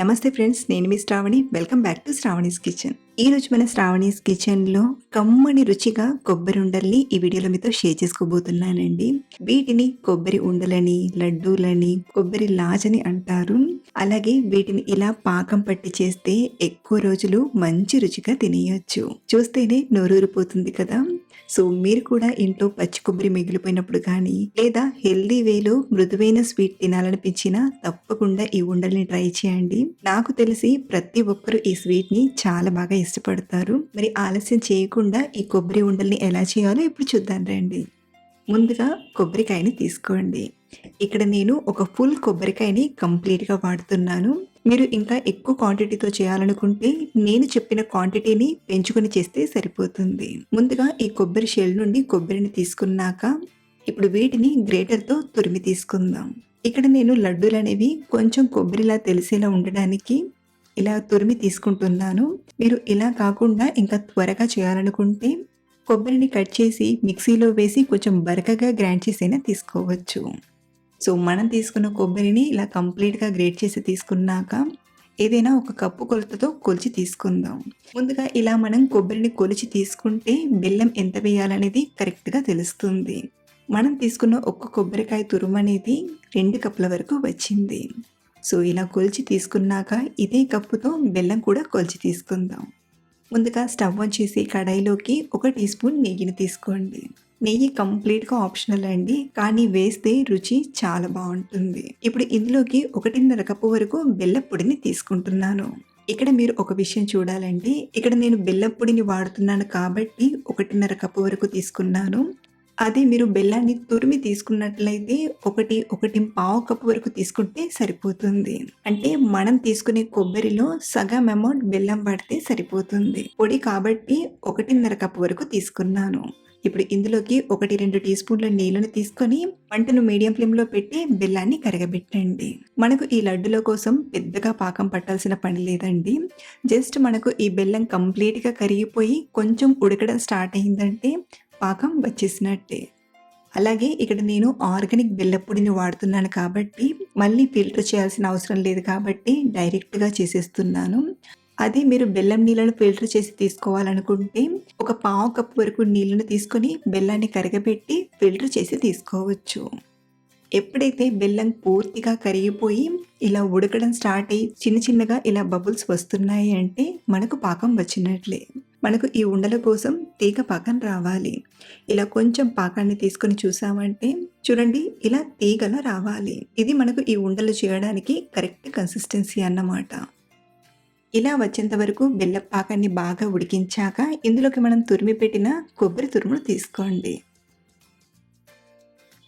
నమస్తే ఫ్రెండ్స్, నేను మీ Sravani. Welcome back to Sravani's kitchen. ఈరోజు మన శ్రావణీస్ కిచెన్లో కమ్మని రుచిగా కొబ్బరి ఉండల్ని ఈ వీడియోలో మీతో షేర్ చేసుకోబోతున్నానండి. వీటిని కొబ్బరి ఉండలని, లడ్డూలని, కొబ్బరి లాజని అంటారు. అలాగే వీటిని ఇలా పాకం పట్టి చేస్తే ఎక్కువ రోజులు మంచి రుచిగా తినేయొచ్చు. చూస్తేనే నోరూరిపోతుంది కదా. సో మీరు కూడా ఇంట్లో పచ్చి కొబ్బరి మిగిలిపోయినప్పుడు కానీ లేదా హెల్దీ వేలో మృదువైన స్వీట్ తినాలనిపించినా తప్పకుండా ఈ ఉండల్ని ట్రై చేయండి. నాకు తెలిసి ప్రతి ఒక్కరూ ఈ స్వీట్ ని చాలా బాగా ఇష్టపడతారు. మరి ఆలస్యం చేయకుండా ఈ కొబ్బరి ఉండల్ని ఎలా చేయాలో ఇప్పుడు చూద్దాం రండి. ముందుగా కొబ్బరికాయని తీసుకోండి. ఇక్కడ నేను ఒక ఫుల్ కొబ్బరికాయని కంప్లీట్గా వాడుతున్నాను. మీరు ఇంకా ఎక్కువ క్వాంటిటీతో చేయాలనుకుంటే నేను చెప్పిన క్వాంటిటీని పెంచుకొని చేస్తే సరిపోతుంది. ముందుగా ఈ కొబ్బరి షెల్ నుండి కొబ్బరిని తీసుకున్నాక ఇప్పుడు వీటిని గ్రేటర్తో తురిమి తీసుకుందాం. ఇక్కడ నేను లడ్డూలు అనేవి కొంచెం కొబ్బరిలా తెలిసేలా ఉండడానికి ఇలా తురిమి తీసుకుంటున్నాను. మీరు ఇలా కాకుండా ఇంకా త్వరగా చేయాలనుకుంటే కొబ్బరిని కట్ చేసి మిక్సీలో వేసి కొంచెం బరకగా గ్రైండ్ చేసైనా తీసుకోవచ్చు. సో మనం తీసుకున్న కొబ్బరిని ఇలా కంప్లీట్గా గ్రేట్ చేసి తీసుకున్నాక ఏదైనా ఒక కప్పు కొలతతో కొలిచి తీసుకుందాం. ముందుగా ఇలా మనం కొబ్బరిని కొలిచి తీసుకుంటే బెల్లం ఎంత వేయాలనేది కరెక్ట్గా తెలుస్తుంది. మనం తీసుకున్న ఒక్క కొబ్బరికాయ తురుము అనేది 2 కప్పుల వరకు వచ్చింది. సో ఇలా కొలిచి తీసుకున్నాక ఇదే కప్పుతో బెల్లం కూడా కొలిచి తీసుకుందాం. ముందుగా స్టవ్ ఆన్ చేసి కడాయిలోకి 1 టీ స్పూన్ నెయ్యిని తీసుకోండి. నెయ్యి కంప్లీట్గా ఆప్షనల్ అండి, కానీ వేస్తే రుచి చాలా బాగుంటుంది. ఇప్పుడు ఇందులోకి 1.5 కప్పు వరకు బెల్లం పొడిని తీసుకుంటున్నాను. ఇక్కడ మీరు ఒక విషయం చూడాలండి, ఇక్కడ నేను బెల్లం పొడిని వాడుతున్నాను కాబట్టి 1.5 కప్పు వరకు తీసుకున్నాను. అదే మీరు బెల్లాన్ని తురిమి తీసుకున్నట్లయితే 1.5 కప్పు వరకు తీసుకుంటే సరిపోతుంది. అంటే మనం తీసుకునే కొబ్బరిలో సగం అమౌంట్ బెల్లం పడితే సరిపోతుంది. పొడి కాబట్టి 1.5 కప్పు వరకు తీసుకున్నాను. ఇప్పుడు ఇందులోకి 1-2 టీ స్పూన్ల నీళ్ళను తీసుకొని మంటను మీడియం ఫ్లేమ్లో పెట్టి బెల్లాన్ని కరగబెట్టండి. మనకు ఈ లడ్డుల కోసం పెద్దగా పాకం పట్టాల్సిన పని లేదండి. జస్ట్ మనకు ఈ బెల్లం కంప్లీట్గా కరిగిపోయి కొంచెం ఉడకడం స్టార్ట్ అయిందంటే పాకం వచ్చేసినట్టే. అలాగే ఇక్కడ నేను ఆర్గానిక్ బెల్లం పొడిని వాడుతున్నాను కాబట్టి మళ్ళీ ఫిల్టర్ చేయాల్సిన అవసరం లేదు కాబట్టి డైరెక్ట్గా చేసేస్తున్నాను. అదే మీరు బెల్లం నీళ్ళను ఫిల్టర్ చేసి తీసుకోవాలనుకుంటే 1/4 కప్పు వరకు నీళ్ళను తీసుకొని బెల్లాన్ని కరగబెట్టి ఫిల్టర్ చేసి తీసుకోవచ్చు. ఎప్పుడైతే బెల్లం పూర్తిగా కరిగిపోయి ఇలా ఉడకడం స్టార్ట్ అయ్యి చిన్నగా ఇలా బబుల్స్ వస్తున్నాయి అంటే మనకు పాకం వచ్చినట్లే. మనకు ఈ ఉండల కోసం తీగ పాకం రావాలి. ఇలా కొంచెం పాకాన్ని తీసుకొని చూసామంటే చూడండి, ఇలా తీగలా రావాలి. ఇది మనకు ఈ ఉండలు చేయడానికి కరెక్ట్ కన్సిస్టెన్సీ అన్నమాట. ఇలా వచ్చేంత వరకు బెల్లం పాకాన్ని బాగా ఉడికించాక ఇందులోకి మనం తురిమి పెట్టిన కొబ్బరి తురుమును తీసుకోండి.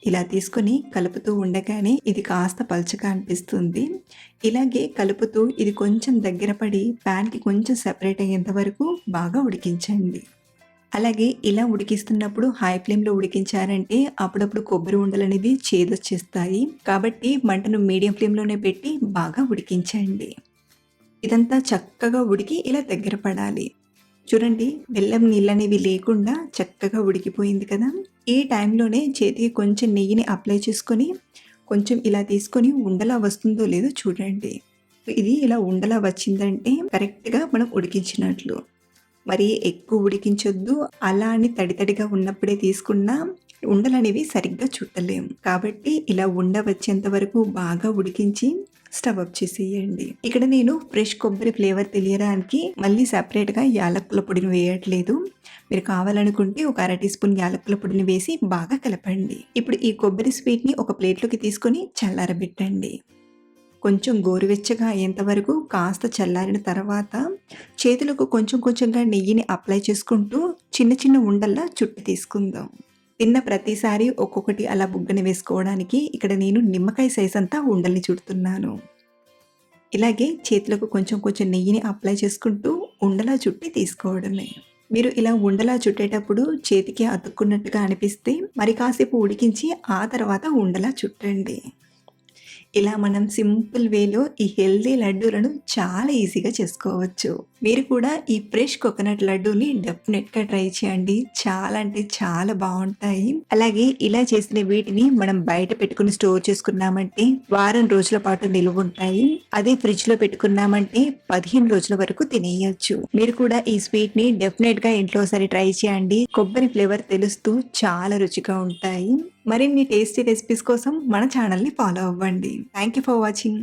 ఇలా తీసుకొని కలుపుతూ ఉండగానే ఇది కాస్త పల్చగా అనిపిస్తుంది. ఇలాగే కలుపుతూ ఇది కొంచెం దగ్గర పడి ప్యాన్కి కొంచెం సెపరేట్ అయ్యేంత వరకు బాగా ఉడికించండి. అలాగే ఇలా ఉడికిస్తున్నప్పుడు హై ఫ్లేమ్లో ఉడికించారంటే అప్పుడప్పుడు కొబ్బరి ఉండలు అనేవి చేదొచ్చేస్తాయి. కాబట్టి మంటను మీడియం ఫ్లేమ్లోనే పెట్టి బాగా ఉడికించండి. ఇదంతా చక్కగా ఉడికి ఇలా దగ్గర పడాలి. చూడండి, బెల్లం నీళ్ళనేవి లేకుండా చక్కగా ఉడికిపోయింది కదా. ఈ టైంలోనే చేతికి కొంచెం నెయ్యిని అప్లై చేసుకొని కొంచెం ఇలా తీసుకొని ఉండలా వస్తుందో లేదో చూడండి. ఇది ఇలా ఉండలా వచ్చిందంటే కరెక్ట్గా మనం ఉడికించినట్లు. మరి ఎక్కువ ఉడికించొద్దు, అలా అని తడిగా ఉన్నప్పుడే తీసుకున్నా ఉండలనేవి సరిగ్గా చుట్టలేము. కాబట్టి ఇలా ఉండ వచ్చేంత వరకు బాగా ఉడికించి స్టవ్ ఆఫ్ చేసేయండి. ఇక్కడ నేను ఫ్రెష్ కొబ్బరి ఫ్లేవర్ తెలియడానికి మళ్ళీ సపరేట్గా యాలక్కుల పొడిని వేయట్లేదు. మీరు కావాలనుకుంటే 1/2 టీ స్పూన్ యాలక్కుల పొడిని వేసి బాగా కలపండి. ఇప్పుడు ఈ కొబ్బరి స్వీట్ని ఒక ప్లేట్లోకి తీసుకొని చల్లారబెట్టండి. కొంచెం గోరువెచ్చగా అయ్యేంత వరకు కాస్త చల్లారిన తర్వాత చేతులకు కొంచెంగా నెయ్యిని అప్లై చేసుకుంటూ చిన్న ఉండల్లా చుట్టి తీసుకుందాం. తిన్న ప్రతిసారి ఒక్కొక్కటి అలా బుగ్గని వేసుకోవడానికి ఇక్కడ నేను నిమ్మకాయ సైజ్ అంతా ఉండల్ని చుడుతున్నాను. ఇలాగే చేతులకు కొంచెం నెయ్యిని అప్లై చేసుకుంటూ ఉండలా చుట్టి తీసుకోవడమే. మీరు ఇలా ఉండలా చుట్టేటప్పుడు చేతికి అతుక్కున్నట్టుగా అనిపిస్తే మరి కాసేపు ఉడికించి ఆ తర్వాత ఉండలా చుట్టండి. ఇలా మనం సింపుల్ వేలో ఈ హెల్తీ లడ్డూలను చాలా ఈజీగా చేసుకోవచ్చు. మీరు కూడా ఈ ఫ్రెష్ కోకోనట్ లడ్డూని డెఫినెట్‌గా ట్రై చేయండి. చాలా అంటే చాలా బావుంటాయి. అలాగే ఇలా చేసిన వీటిని మనం బయట పెట్టుకొని స్టోర్ చేసుకున్నామంటే వారం రోజుల పాటు నిలువుంటాయి. అదే ఫ్రిడ్జ్‌లో పెట్టుకున్నామంటే 15 రోజుల వరకు తినేయొచ్చు. మీరు కూడా ఈ స్వీట్‌ని డెఫినెట్‌గా ఇంట్లో ఒకసారి ట్రై చేయండి. కొబ్బరి ఫ్లేవర్ తెలుస్తూ చాలా రుచిగా ఉంటాయి. మరిన్ని టేస్టీ రెసిపీస్ కోసం మన ఛానల్‌ని ఫాలో అవ్వండి. Thank you for watching.